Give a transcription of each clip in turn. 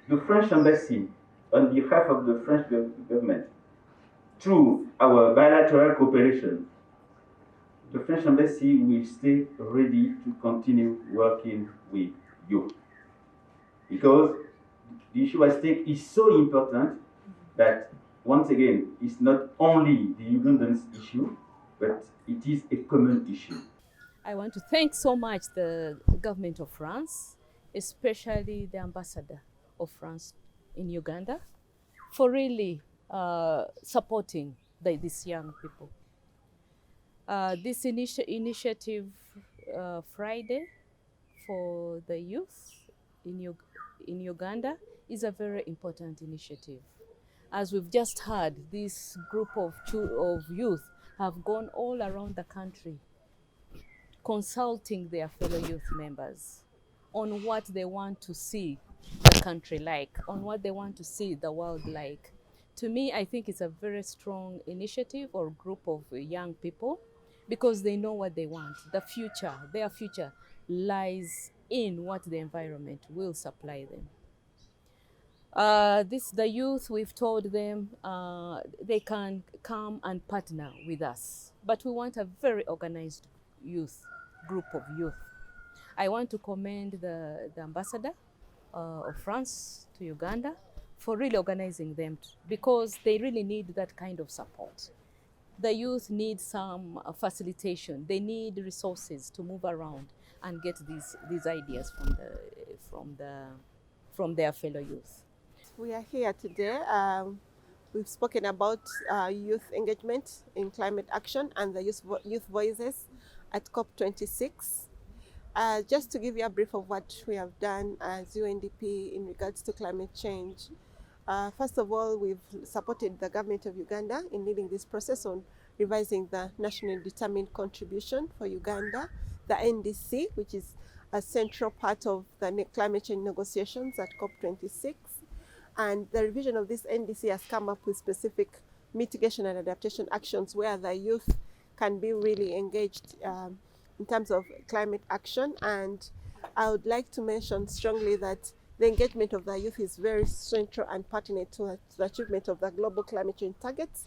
The French embassy, on behalf of the French government, through our bilateral cooperation, the French embassy will stay ready to continue working with you. Because the issue at stake is so important that, once again, it's not only the Ugandans' issue, but it is a common issue. I want to thank so much the government of France, especially the ambassador of France in Uganda, for really supporting these young people. This initiative Friday for the youth in Uganda is a very important initiative. As we've just heard, this group of youth have gone all around the country consulting their fellow youth members on what they want to see the country like, on what they want to see the world like. To me, I think it's a very strong initiative or group of young people because they know what they want. The future, their future lies in what the environment will supply them. The youth, we've told them they can come and partner with us, but we want a very organized youth, group of youth. I want to commend the ambassador of France to Uganda for really organizing them because they really need that kind of support. The youth need some facilitation. They need resources to move around and get these ideas from their fellow youth. We are here today. We've spoken about youth engagement in climate action and the youth voices at COP-26. Just to give you a brief of what we have done as UNDP in regards to climate change. First of all, we've supported the government of Uganda in leading this process on revising the nationally determined contribution for Uganda, the NDC, which is a central part of the climate change negotiations at COP26. And the revision of this NDC has come up with specific mitigation and adaptation actions where the youth can be really engaged in terms of climate action. And I would like to mention strongly that the engagement of the youth is very central and pertinent to the achievement of the global climate change targets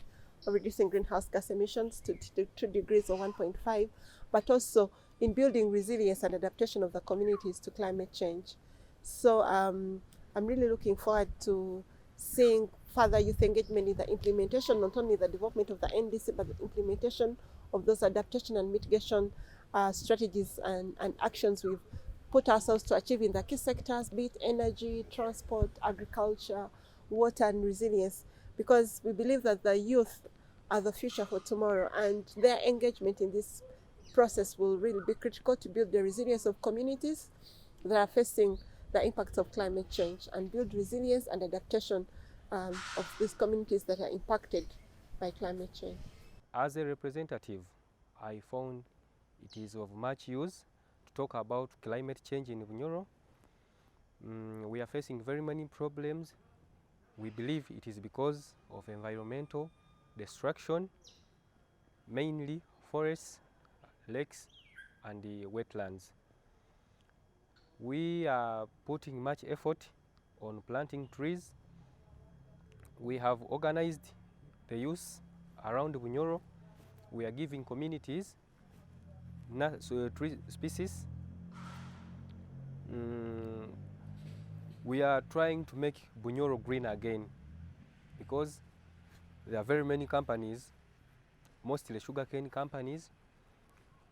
of reducing greenhouse gas emissions to 2 degrees or 1.5, but also in building resilience and adaptation of the communities to climate change. So I'm really looking forward to seeing further youth engagement in the implementation, not only the development of the NDC, but the implementation of those adaptation and mitigation strategies and actions we've put ourselves to achieve in the key sectors, be it energy, transport, agriculture, water, and resilience, because we believe that the youth are the future for tomorrow, and their engagement in this process will really be critical to build the resilience of communities that are facing the impacts of climate change and build resilience and adaptation of these communities that are impacted by climate change. As a representative, I found it is of much use to talk about climate change in Bunyoro. We are facing very many problems. We believe it is because of environmental destruction, mainly forests, lakes, and the wetlands. We are putting much effort on planting trees. We have organized the youth around Bunyoro. We are giving communities tree species. We are trying to make Bunyoro green again because there are very many companies, mostly sugarcane companies,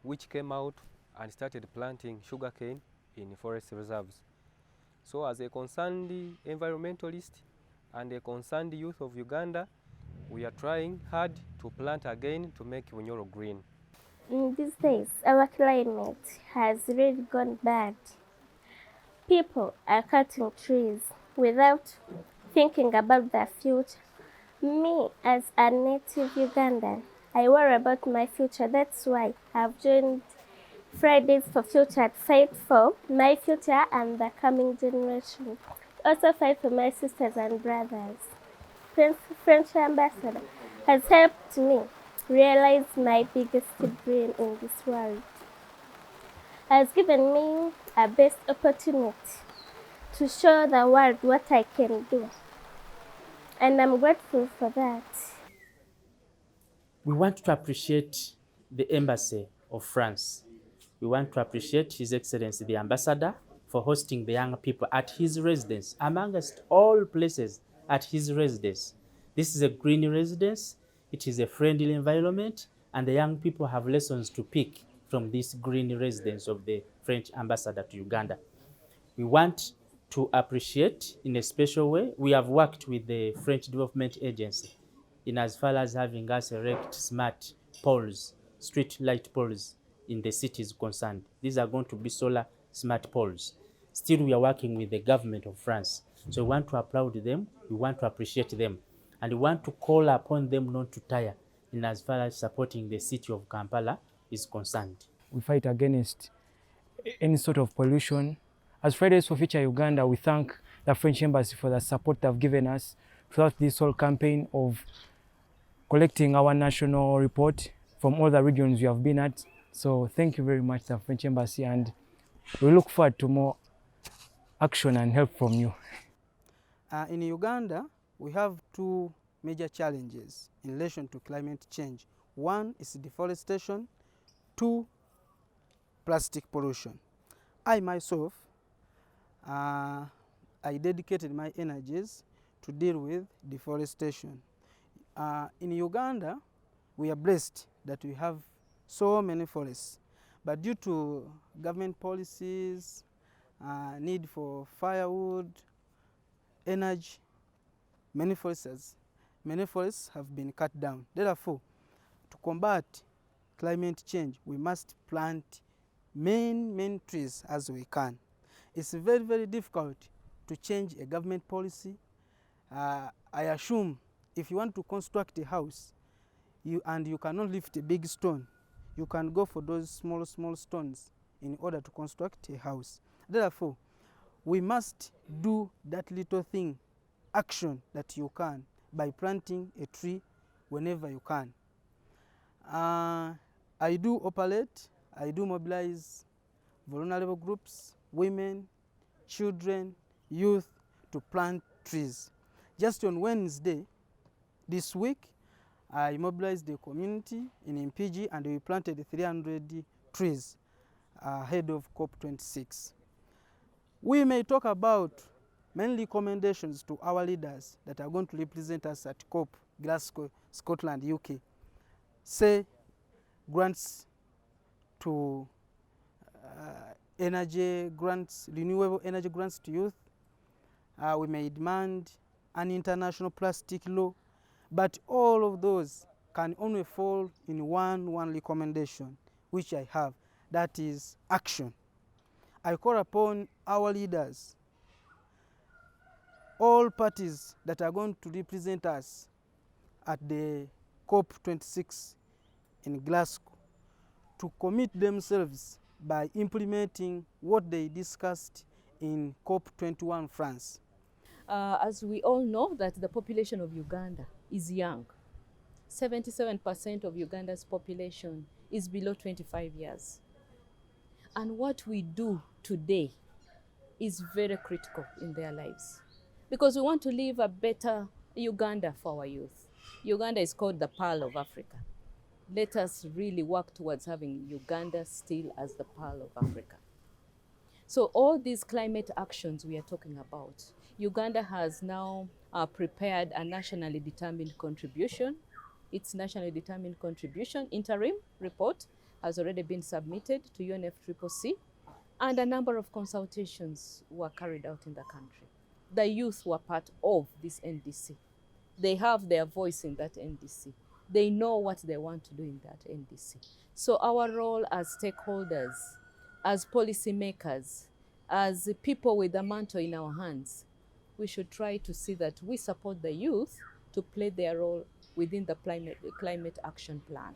which came out and started planting sugarcane in forest reserves. So as a concerned environmentalist and a concerned youth of Uganda, we are trying hard to plant again to make Bunyoro green. In these days, our climate has really gone bad. People are cutting trees without thinking about the future. Me, as a native Ugandan, I worry about my future. That's why I've joined Fridays for Future to fight for my future and the coming generation. Also fight for my sisters and brothers. French ambassador has helped me realize my biggest dream in this world. Has given me a best opportunity to show the world what I can do. And I'm grateful for that. We want to appreciate the Embassy of France. We want to appreciate His Excellency the Ambassador for hosting the young people at his residence, amongst all places at his residence. This is a green residence, it is a friendly environment, and the young people have lessons to pick from this green residence of the French ambassador to Uganda. We want to appreciate in a special way. We have worked with the French Development Agency in as far as having us erect smart poles, street light poles in the cities concerned. These are going to be solar smart poles. Still, we are working with the government of France. So we want to applaud them, we want to appreciate them, and we want to call upon them not to tire in as far as supporting the city of Kampala is concerned. We fight against any sort of pollution. As Fridays for Future Uganda, we thank the French Embassy for the support they've given us throughout this whole campaign of collecting our national report from all the regions we have been at. So thank you very much, the French Embassy, and we look forward to more action and help from you. In Uganda, we have two major challenges in relation to climate change. One is deforestation, two, plastic pollution. I myself, I dedicated my energies to deal with deforestation. In Uganda, we are blessed that we have so many forests, but due to government policies, need for firewood, energy, many forests have been cut down. Therefore, to combat climate change, we must plant many trees as we can. It's very, very difficult to change a government policy. I assume if you want to construct a house and you cannot lift a big stone, you can go for those small stones in order to construct a house. Therefore, we must do that little thing, action that you can, by planting a tree whenever you can. I do mobilize vulnerable groups, women, children, youth, to plant trees. Just on Wednesday this week, I mobilized the community in Mpigi and we planted 300 trees ahead of COP-26. We may talk about many recommendations to our leaders that are going to represent us at COP, Glasgow, Scotland, UK. Say, grants to energy grants, renewable energy grants to youth. We may demand an international plastic law, but all of those can only fall in one recommendation, which I have, that is action. I call upon our leaders, all parties that are going to represent us at the COP-26 in Glasgow, to commit themselves by implementing what they discussed in COP21 France. As we all know that the population of Uganda is young. 77% of Uganda's population is below 25 years. And what we do today is very critical in their lives, because we want to leave a better Uganda for our youth. Uganda is called the Pearl of Africa. Let us really work towards having Uganda still as the Pearl of Africa. So all these climate actions we are talking about, Uganda has now prepared a nationally determined contribution. Its nationally determined contribution interim report has already been submitted to UNFCCC, and a number of consultations were carried out in the country. The youth were part of this NDC. They have their voice in that NDC. They know what they want to do in that NDC. So our role as stakeholders, as policymakers, as people with a mantle in our hands, we should try to see that we support the youth to play their role within the climate action plan.